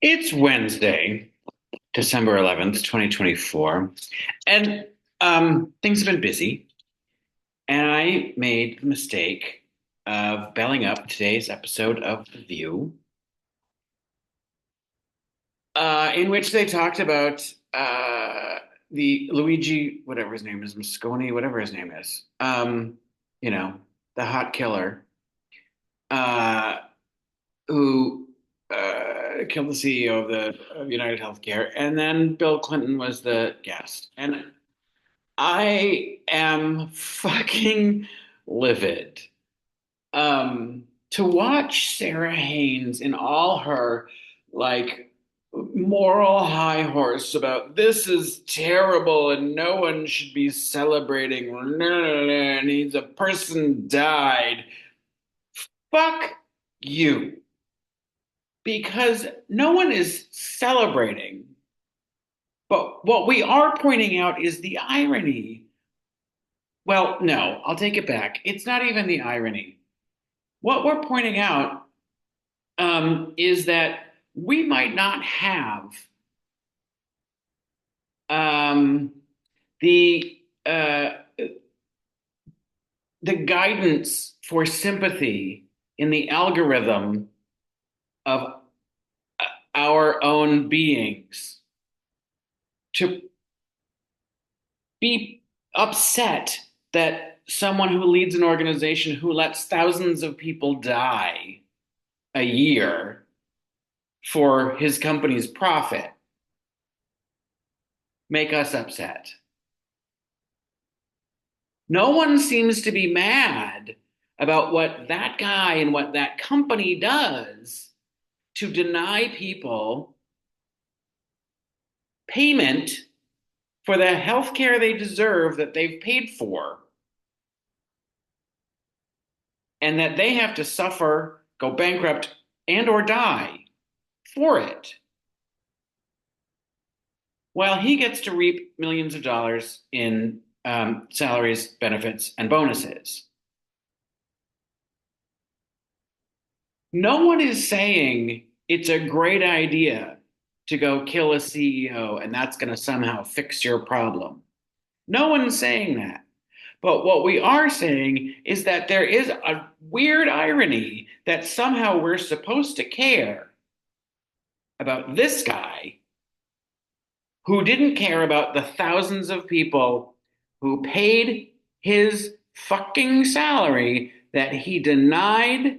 It's Wednesday, December 11th, 2024, and things have been busy, and I made the mistake of belling up today's episode of The View, in which they talked about the Luigi, whatever his name is, Moscone, whatever his name is, you know, the hot killer, uh, who killed the CEO of United Healthcare, and then Bill Clinton was the guest. And I am fucking livid. To watch Sara Haines in all her like moral high horse about this is terrible and no one should be celebrating and he's a person died. Fuck you. Because no one is celebrating. But what we are pointing out is the irony. Well, no, I'll take it back. It's not even the irony. What we're pointing out is that we might not have um, the uh, the guidance for sympathy in the algorithm of our own beings to be upset that someone who leads an organization who lets thousands of people die a year for his company's profit make us upset. No one seems to be mad about what that guy and what that company does to deny people payment for the health care they deserve that they've paid for and that they have to suffer, go bankrupt, and or die for it. While he gets to reap millions of dollars in salaries, benefits, and bonuses. No one is saying it's a great idea to go kill a CEO and that's going to somehow fix your problem. No one's saying that. But what we are saying is that there is a weird irony that somehow we're supposed to care about this guy who didn't care about the thousands of people who paid his fucking salary that he denied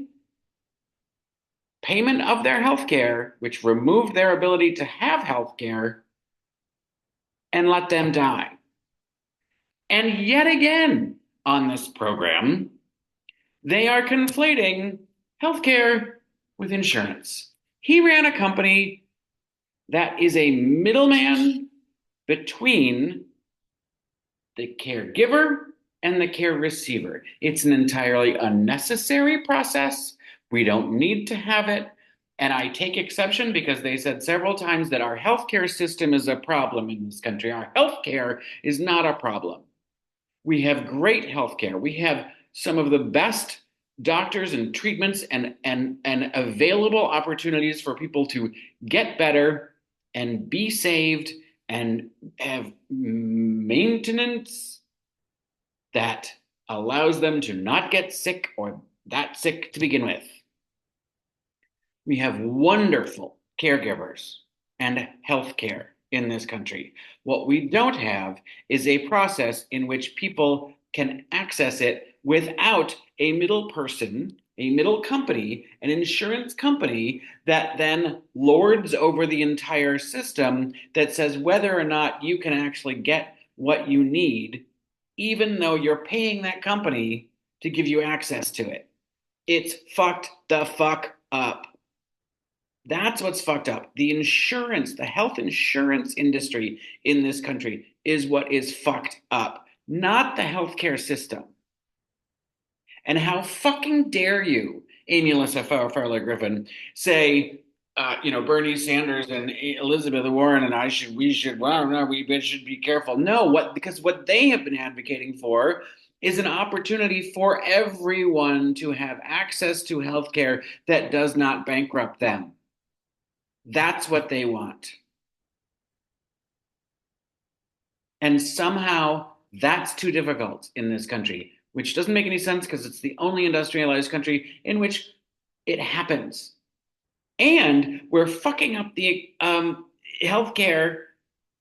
payment of their health care, which removed their ability to have health care, and let them die. And yet again on this program, they are conflating healthcare with insurance. He ran a company that is a middleman between the caregiver and the care receiver. It's an entirely unnecessary process. We don't need to have it. And I take exception because they said several times that our healthcare system is a problem in this country. Our healthcare is not a problem. We have great healthcare. We have some of the best doctors and treatments and available opportunities for people to get better and be saved and have maintenance that allows them to not get sick or that sick to begin with. We have wonderful caregivers and healthcare in this country. What we don't have is a process in which people can access it without a middle person, a middle company, an insurance company that then lords over the entire system that says whether or not you can actually get what you need, even though you're paying that company to give you access to it. It's fucked the fuck up. That's what's fucked up. The insurance, the health insurance industry in this country is what is fucked up, not the healthcare system. And how fucking dare you, Amy Alyssa Fowler Griffin, say, Bernie Sanders and Elizabeth Warren and well, no, we should be careful. No, because what they have been advocating for is an opportunity for everyone to have access to healthcare that does not bankrupt them. That's what they want. And somehow that's too difficult in this country, which doesn't make any sense because it's the only industrialized country in which it happens. And we're fucking up the healthcare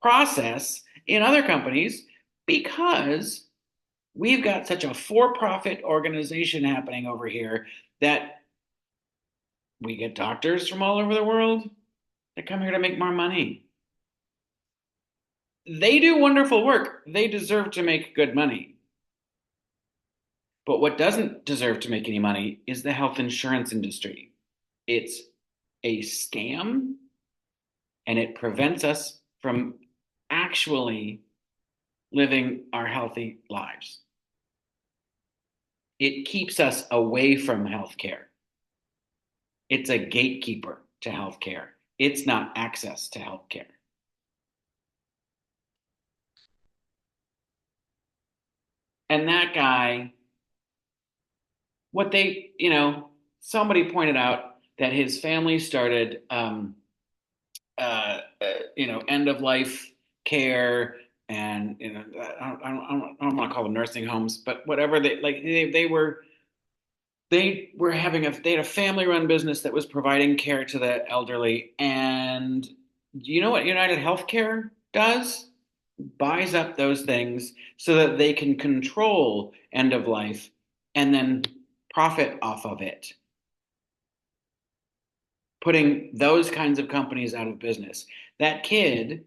process in other companies because we've got such a for-profit organization happening over here that we get doctors from all over the world that come here to make more money. They do wonderful work. They deserve to make good money. But what doesn't deserve to make any money is the health insurance industry. It's a scam and it prevents us from actually living our healthy lives. It keeps us away from healthcare. It's a gatekeeper to healthcare. It's not access to healthcare. And that guy, what they, somebody pointed out that his family started, end of life care, and I don't want to call them nursing homes, but whatever they were having they had a family run business that was providing care to the elderly. And you know what United Healthcare does? Buys up those things so that they can control end of life and then profit off of it, putting those kinds of companies out of business. That kid,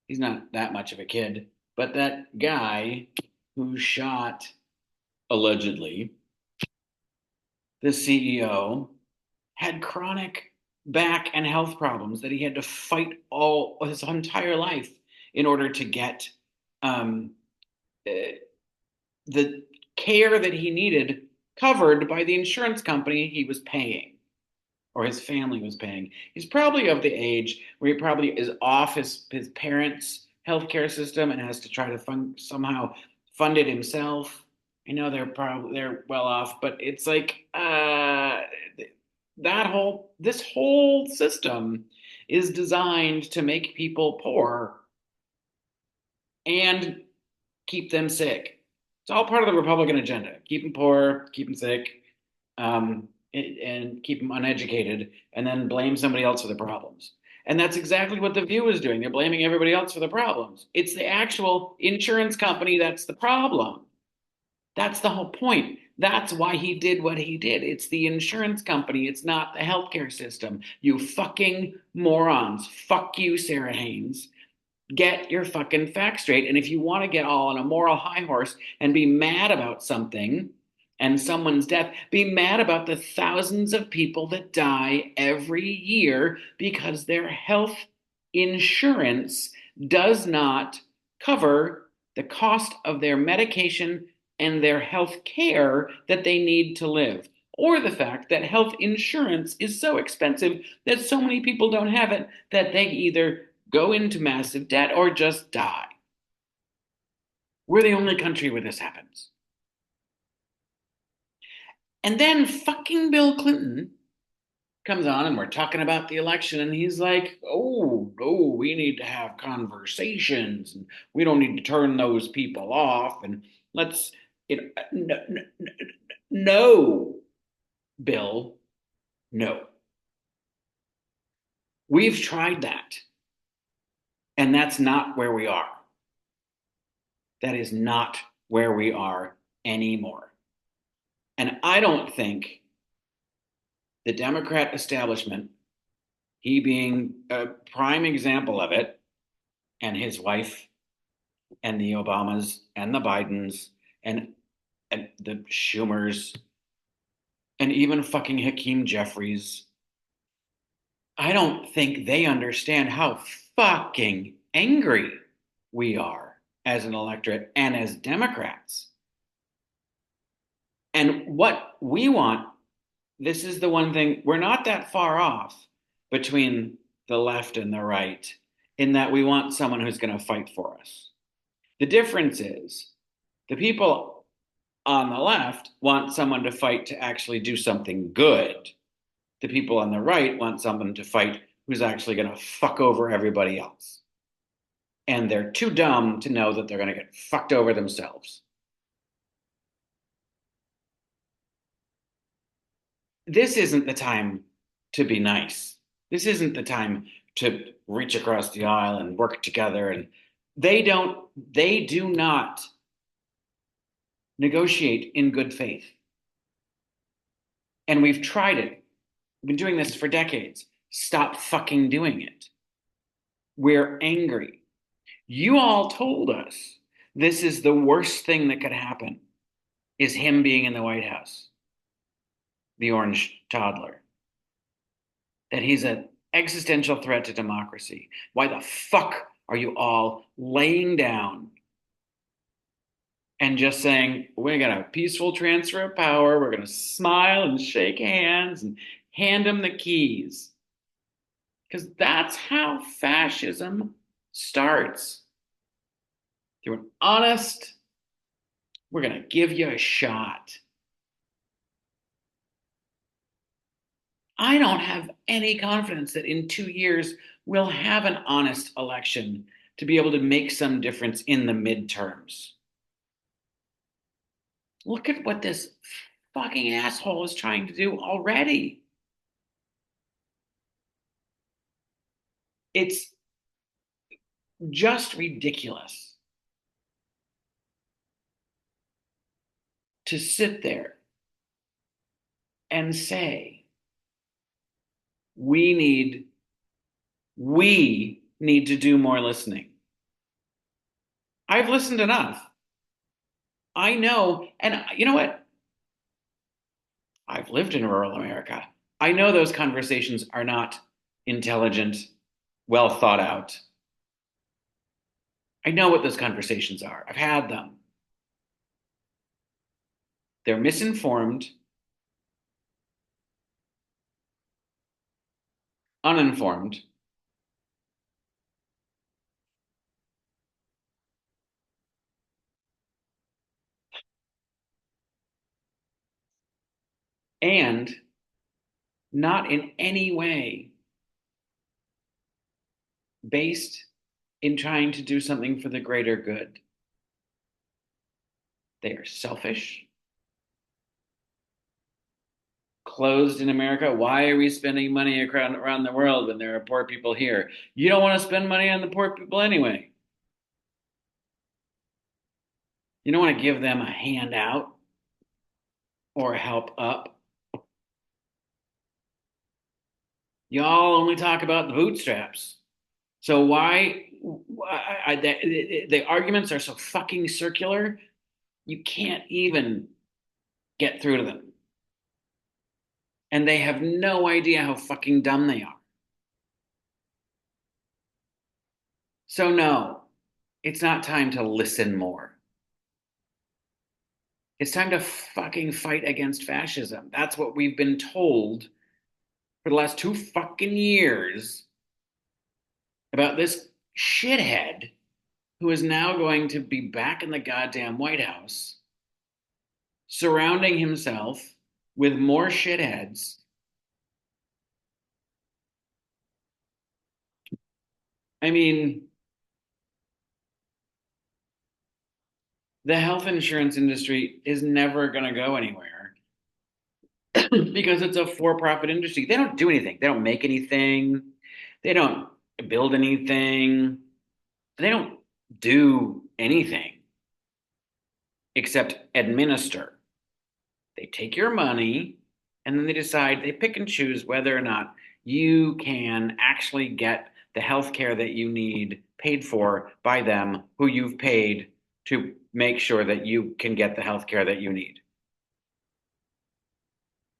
he's not that much of a kid, but that guy who shot, allegedly, the CEO had chronic back and health problems that he had to fight all his entire life in order to get um, uh, the care that he needed covered by the insurance company he was paying or his family was paying. He's probably of the age where he probably is off his parents' healthcare system and has to try to somehow fund it himself. I know they're well off, but it's like this whole system is designed to make people poor and keep them sick. It's all part of the Republican agenda. Keep them poor, keep them sick, and keep them uneducated, and then blame somebody else for the problems. And that's exactly what The View is doing. They're blaming everybody else for the problems. It's the actual insurance company that's the problem. That's the whole point. That's why he did what he did. It's the insurance company. It's not the healthcare system. You fucking morons. Fuck you, Sara Haines. Get your fucking facts straight. And if you want to get all on a moral high horse and be mad about something and someone's death, be mad about the thousands of people that die every year because their health insurance does not cover the cost of their medication and their health care that they need to live. Or the fact that health insurance is so expensive that so many people don't have it that they either go into massive debt or just die. We're the only country where this happens. And then fucking Bill Clinton comes on and we're talking about the election and he's like, oh, no, we need to have conversations and we don't need to turn those people off. And let's, no, Bill, no. We've tried that. And that's not where we are. That is not where we are anymore. And I don't think the Democrat establishment, he being a prime example of it, and his wife, and the Obamas, and the Bidens, and the Schumers, and even fucking Hakeem Jeffries, I don't think they understand how fucking angry we are as an electorate and as Democrats. And what we want, this is the one thing, we're not that far off between the left and the right in that we want someone who's going to fight for us. The difference is the people on the left want someone to fight to actually do something good. The people on the right want someone to fight who's actually going to fuck over everybody else. And they're too dumb to know that they're going to get fucked over themselves. This isn't the time to be nice. This isn't the time to reach across the aisle and work together. And they do not negotiate in good faith. And we've tried it. We've been doing this for decades. Stop fucking doing it. We're angry. You all told us this is the worst thing that could happen is him being in the White House, the orange toddler, that he's an existential threat to democracy. Why the fuck are you all laying down and just saying, we're going to peaceful transfer of power, we're going to smile and shake hands and hand him the keys? Because that's how fascism starts. Through an honest, we're going to give you a shot. I don't have any confidence that in 2 years we'll have an honest election to be able to make some difference in the midterms. Look at what this fucking asshole is trying to do already. It's just ridiculous to sit there and say, we need to do more listening. I've listened enough. I know, and you know what? I've lived in rural America. I know those conversations are not intelligent, well thought out. I know what those conversations are. I've had them. They're misinformed, uninformed, and not in any way based in trying to do something for the greater good. They are selfish, closed in America. Why are we spending money around the world when there are poor people here? You don't want to spend money on the poor people anyway. You don't want to give them a handout or a help up. Y'all only talk about the bootstraps. So why the arguments are so fucking circular, you can't even get through to them. And they have no idea how fucking dumb they are. So no, it's not time to listen more. It's time to fucking fight against fascism. That's what we've been told for the last 2 fucking years about this shithead who is now going to be back in the goddamn White House, surrounding himself with more shitheads. I mean, the health insurance industry is never going to go anywhere because it's a for-profit industry. They don't do anything. They don't make anything. They don't build anything. They don't do anything except administer. They take your money and then they decide, they pick and choose whether or not you can actually get the health care that you need paid for by them, who you've paid to make sure that you can get the health care that you need.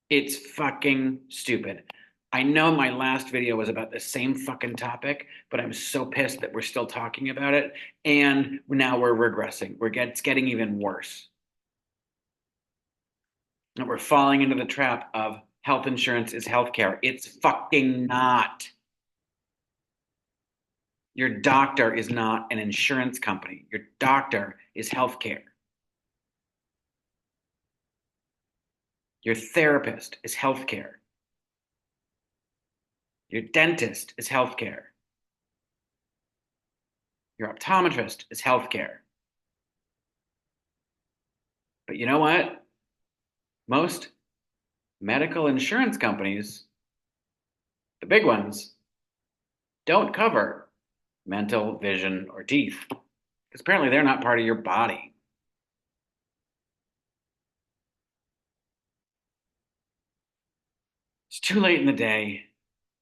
It's fucking stupid. I know my last video was about the same fucking topic, but I'm so pissed that we're still talking about it. And now we're regressing. It's getting even worse. And we're falling into the trap of health insurance is healthcare. It's fucking not. Your doctor is not an insurance company. Your doctor is healthcare. Your therapist is healthcare. Your dentist is healthcare. Your optometrist is healthcare. But you know what? Most medical insurance companies, the big ones, don't cover mental, vision, or teeth because apparently they're not part of your body. It's too late in the day.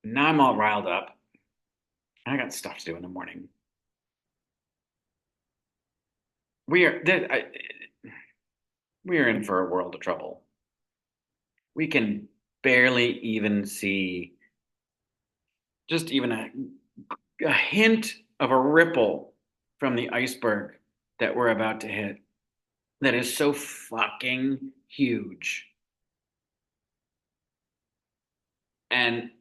Now I'm all riled up. I got stuff to do in the morning. We are we are in for a world of trouble. We can barely even see just even a hint of a ripple from the iceberg that we're about to hit that is so fucking huge. And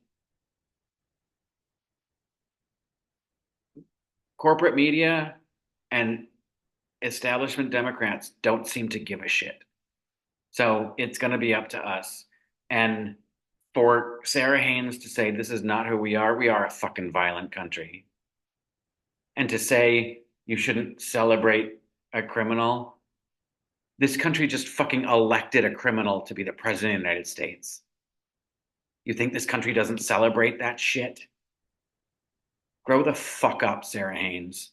corporate media and establishment Democrats don't seem to give a shit. So it's going to be up to us. And for Sara Haines to say this is not who we are a fucking violent country. And to say you shouldn't celebrate a criminal, this country just fucking elected a criminal to be the president of the United States. You think this country doesn't celebrate that shit? Grow the fuck up, Sara Haines.